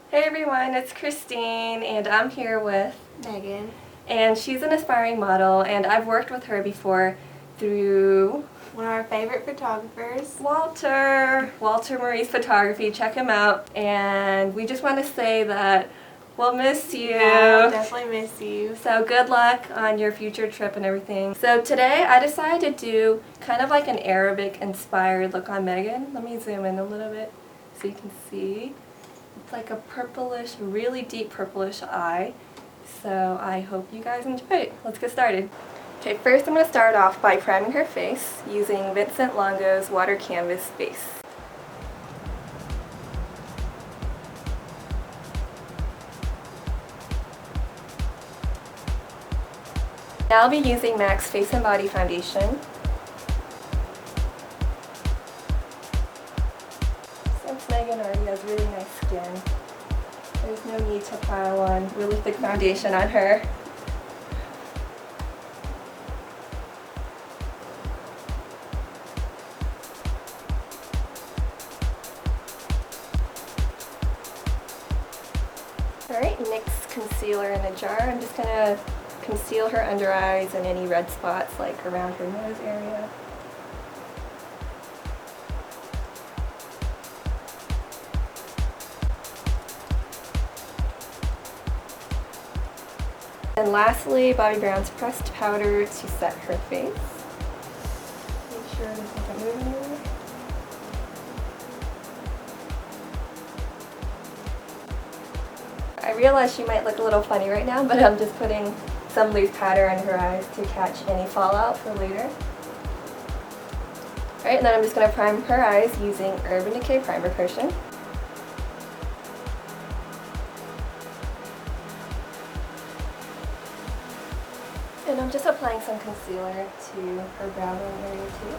Hey everyone, it's Christine and I'm here with Maegan. And she's an aspiring model and I've worked with her before through one of our favorite photographers, Walter Marie's Photography. Check him out, and we just want to say that we'll miss you. Yeah, we'll definitely miss you. So good luck on your future trip and everything. So today I decided to do kind of like an Arabic inspired look on Maegan. Let me zoom in a little bit so you can see. It's like a purplish, really deep purplish eye. So I hope you guys enjoy it. Let's get started. Okay, first I'm going to start off by priming her face using Vincent Longo's Water Canvas Base. Now I'll be using NYX Face and Body Foundation. Since Maegan already has really nice skin, there's no need to pile on really thick foundation on her. Alright, NYX Concealer in a jar. I'm just going to conceal her under eyes and any red spots like around her nose area. And lastly, Bobbi Brown's pressed powder to set her face. Make sure there's nothing moving anywhere. I realize she might look a little funny right now, but I'm just putting some loose powder on her eyes to catch any fallout for later. Alright, and then I'm just going to prime her eyes using Urban Decay Primer Potion. And I'm just applying some concealer to her brow bone area too.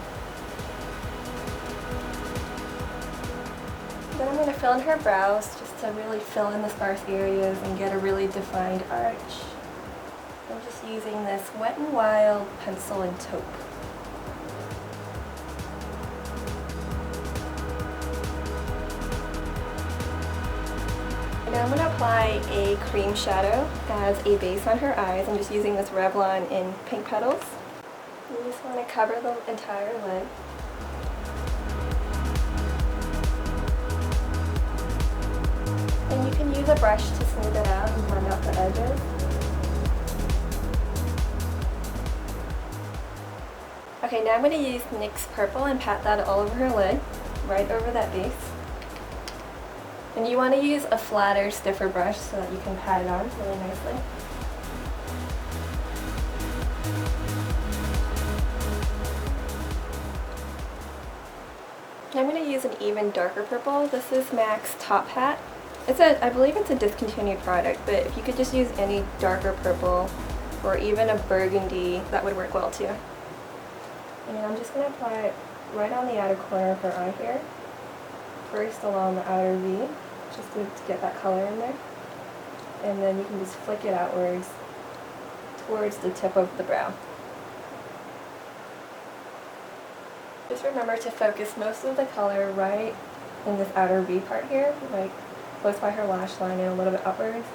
Then I'm going to fill in her brows just to really fill in the sparse areas and get a really defined arch. I'm just using this Wet n Wild pencil in Taupe. Now I'm going to apply a cream shadow as a base on her eyes. I'm just using this Revlon in Pink Petals. You just want to cover the entire lid. And you can use a brush to smooth it out and blend out the edges. Okay, now I'm going to use NYX Purple and pat that all over her lid, right over that base. And you want to use a flatter, stiffer brush so that you can pat it on really nicely. I'm going to use an even darker purple. This is MAC's Top Hat. I believe it's a discontinued product, but if you could just use any darker purple or even a burgundy, that would work well too. And I'm just going to apply it right on the outer corner of her eye here. First along the outer V, just to get that color in there. And then you can just flick it outwards towards the tip of the brow. Just remember to focus most of the color right in this outer V part here, like close by her lash line and a little bit upwards.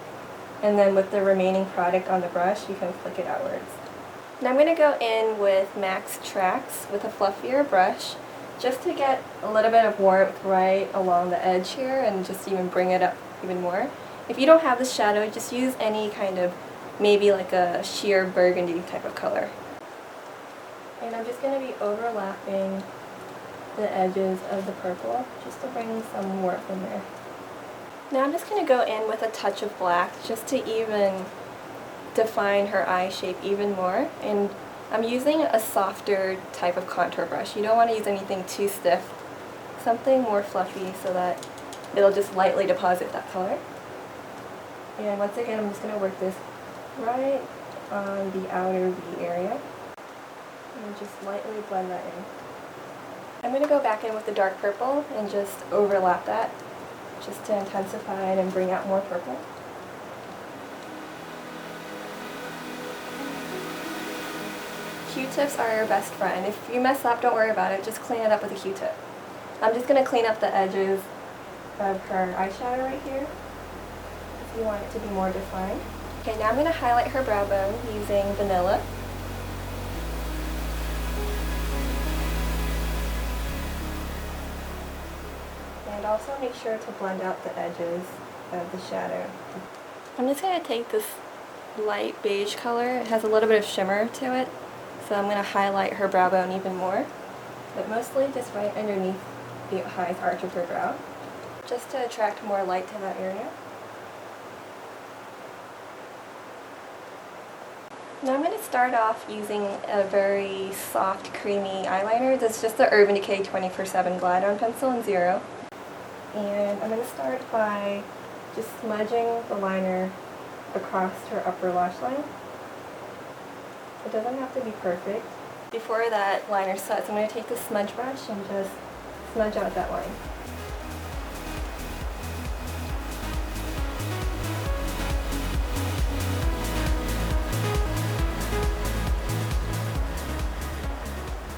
And then with the remaining product on the brush, you can flick it outwards. Now I'm going to go in with MAC's Trax with a fluffier brush, just to get a little bit of warmth right along the edge here and just even bring it up even more. If you don't have this shadow, just use any kind of, maybe like a sheer burgundy type of color. And I'm just going to be overlapping the edges of the purple just to bring some warmth in there. Now I'm just going to go in with a touch of black just to even define her eye shape even more. And I'm using a softer type of contour brush. You don't want to use anything too stiff. Something more fluffy so that it'll just lightly deposit that color. And once again, I'm just going to work this right on the outer V area. And just lightly blend that in. I'm going to go back in with the dark purple and just overlap that, just to intensify it and bring out more purple. Q-tips are your best friend. If you mess up, don't worry about it. Just clean it up with a Q-tip. I'm just going to clean up the edges of her eyeshadow right here. You want it to be more defined. Okay, now I'm going to highlight her brow bone using Vanilla. And also make sure to blend out the edges of the shadow. I'm just going to take this light beige color. It has a little bit of shimmer to it, so I'm going to highlight her brow bone even more, but mostly just right underneath the highest arch of her brow, just to attract more light to that area. Now I'm going to start off using a very soft, creamy eyeliner. This is just the Urban Decay 24/7 Glide On Pencil in 0. And I'm going to start by just smudging the liner across her upper lash line. It doesn't have to be perfect. Before that liner sets, I'm going to take the smudge brush and just smudge out that line.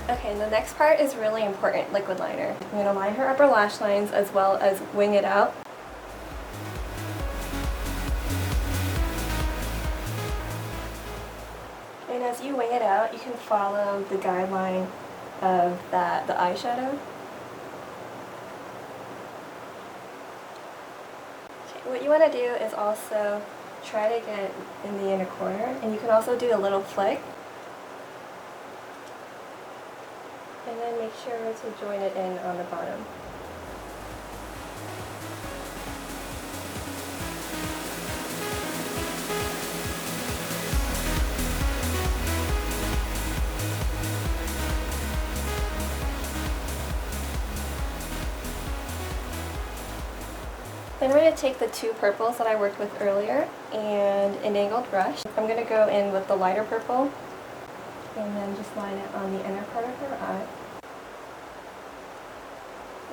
Okay, and the next part is really important, liquid liner. I'm going to line her upper lash lines as well as wing it out. And as you wing it out, you can follow the guideline of the eyeshadow. Okay, what you want to do is also try to get in the inner corner, and you can also do a little flick. And then make sure to join it in on the bottom. Then I'm going to take the two purples that I worked with earlier and an angled brush. I'm going to go in with the lighter purple and then just line it on the inner part of her eye.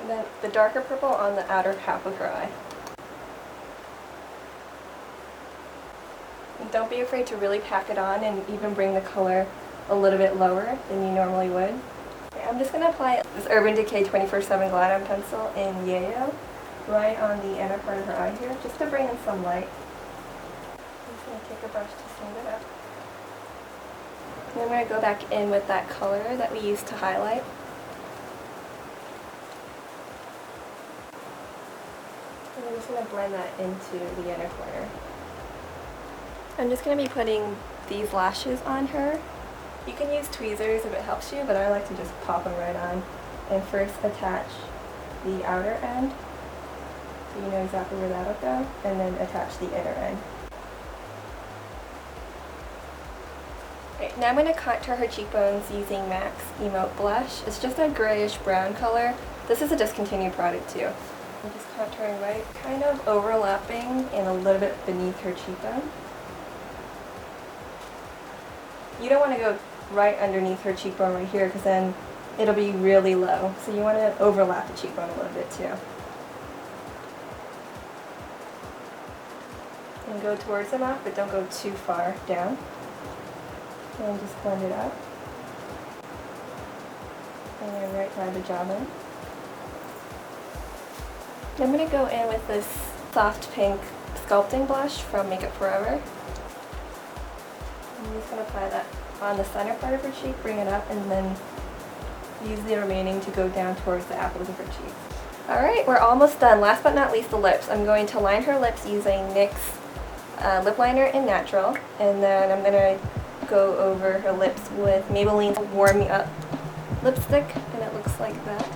And then the darker purple on the outer half of her eye. And don't be afraid to really pack it on and even bring the color a little bit lower than you normally would. Okay, I'm just going to apply this Urban Decay 24/7 Glide On Pencil in Yeyo right on the inner part of her eye here, just to bring in some light. I'm just going to take a brush to smooth it up. And I'm going to go back in with that color that we used to highlight. And I'm just going to blend that into the inner corner. I'm just going to be putting these lashes on her. You can use tweezers if it helps you, but I like to just pop them right on. And first attach the outer end, so you know exactly where that'll go, and then attach the inner end. Now I'm going to contour her cheekbones using NYX Emote blush. It's just a grayish brown color. This is a discontinued product too. I'm just contouring right, kind of overlapping and a little bit beneath her cheekbone. You don't want to go right underneath her cheekbone right here, because then it'll be really low. So you want to overlap the cheekbone a little bit too. And go towards the mouth, but don't go too far down. And just blend it out. And then right by the jawline. I'm going to go in with this soft pink sculpting blush from Makeup Forever. I'm just going to apply that on the center part of her cheek, bring it up, and then use the remaining to go down towards the apples of her cheeks. Alright, we're almost done. Last but not least, the lips. I'm going to line her lips using NYX lip liner in Natural, and then I'm going to go over her lips with Maybelline's Warm Me Up lipstick, and it looks like that.